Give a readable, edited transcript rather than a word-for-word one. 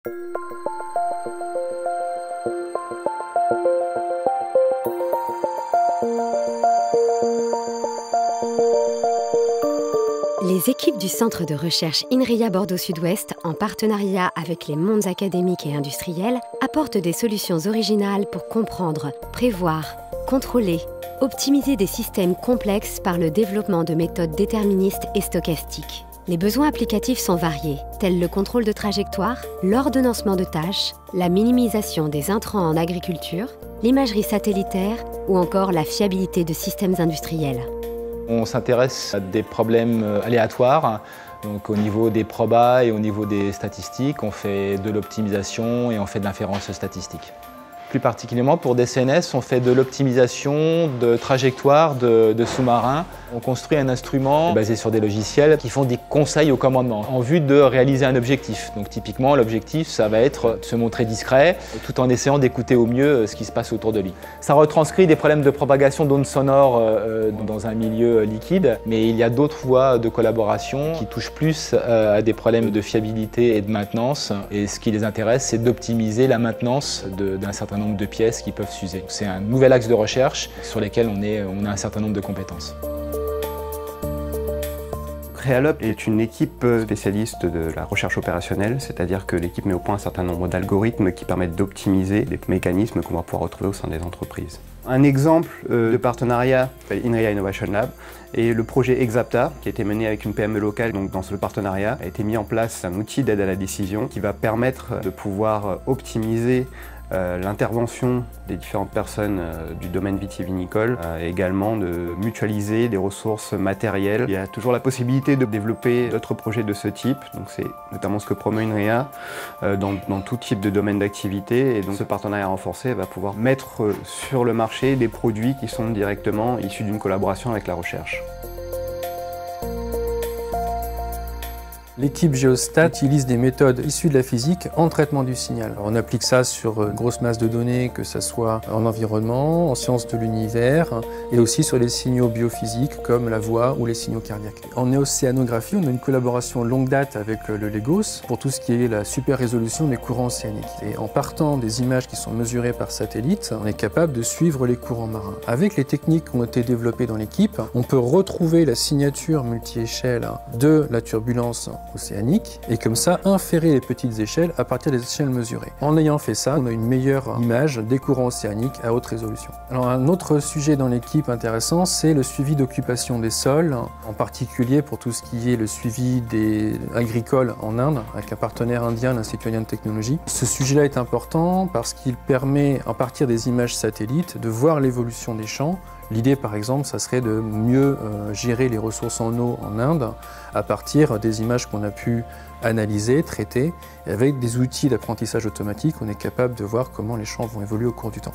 Les équipes du Centre de recherche INRIA Bordeaux Sud-Ouest, en partenariat avec les mondes académiques et industriels, apportent des solutions originales pour comprendre, prévoir, contrôler, optimiser des systèmes complexes par le développement de méthodes déterministes et stochastiques. Les besoins applicatifs sont variés, tels le contrôle de trajectoire, l'ordonnancement de tâches, la minimisation des intrants en agriculture, l'imagerie satellitaire ou encore la fiabilité de systèmes industriels. On s'intéresse à des problèmes aléatoires, donc au niveau des probas et au niveau des statistiques, on fait de l'optimisation et on fait de l'inférence statistique. Plus particulièrement pour des CNS, on fait de l'optimisation de trajectoires de sous-marins. On construit un instrument basé sur des logiciels qui font des conseils au commandement en vue de réaliser un objectif. Donc typiquement, l'objectif, ça va être de se montrer discret tout en essayant d'écouter au mieux ce qui se passe autour de lui. Ça retranscrit des problèmes de propagation d'ondes sonores dans un milieu liquide, mais il y a d'autres voies de collaboration qui touchent plus à des problèmes de fiabilité et de maintenance. Et ce qui les intéresse, c'est d'optimiser la maintenance d'un certain nombre de pièces qui peuvent s'user. C'est un nouvel axe de recherche sur lequel on a un certain nombre de compétences. Crealop est une équipe spécialiste de la recherche opérationnelle, c'est-à-dire que l'équipe met au point un certain nombre d'algorithmes qui permettent d'optimiser les mécanismes qu'on va pouvoir retrouver au sein des entreprises. Un exemple de partenariat s'appelle INRIA Innovation Lab et le projet Exapta, qui a été mené avec une PME locale. Donc dans ce partenariat a été mis en place un outil d'aide à la décision qui va permettre de pouvoir optimiser l'intervention des différentes personnes du domaine vitivinicole, également de mutualiser des ressources matérielles. Il y a toujours la possibilité de développer d'autres projets de ce type, donc c'est notamment ce que promeut INRIA dans tout type de domaine d'activité, et donc ce partenariat renforcé va pouvoir mettre sur le marché des produits qui sont directement issus d'une collaboration avec la recherche. L'équipe Geostat utilise des méthodes issues de la physique en traitement du signal. Alors on applique ça sur une grosse masse de données, que ce soit en environnement, en sciences de l'univers, et aussi sur les signaux biophysiques comme la voix ou les signaux cardiaques. En océanographie, on a une collaboration longue date avec le LEGOS pour tout ce qui est la super résolution des courants océaniques. Et en partant des images qui sont mesurées par satellite, on est capable de suivre les courants marins. Avec les techniques qui ont été développées dans l'équipe, on peut retrouver la signature multi-échelle de la turbulence océanique et comme ça inférer les petites échelles à partir des échelles mesurées. En ayant fait ça, on a une meilleure image des courants océaniques à haute résolution. Alors un autre sujet dans l'équipe intéressant, c'est le suivi d'occupation des sols, en particulier pour tout ce qui est le suivi agricole en Inde, avec un partenaire indien, l'Institut indien de technologie. Ce sujet-là est important parce qu'il permet, à partir des images satellites, de voir l'évolution des champs. L'idée, par exemple, ça serait de mieux gérer les ressources en eau en Inde à partir des images qu'on a pu analyser, traiter. Et avec des outils d'apprentissage automatique, on est capable de voir comment les champs vont évoluer au cours du temps.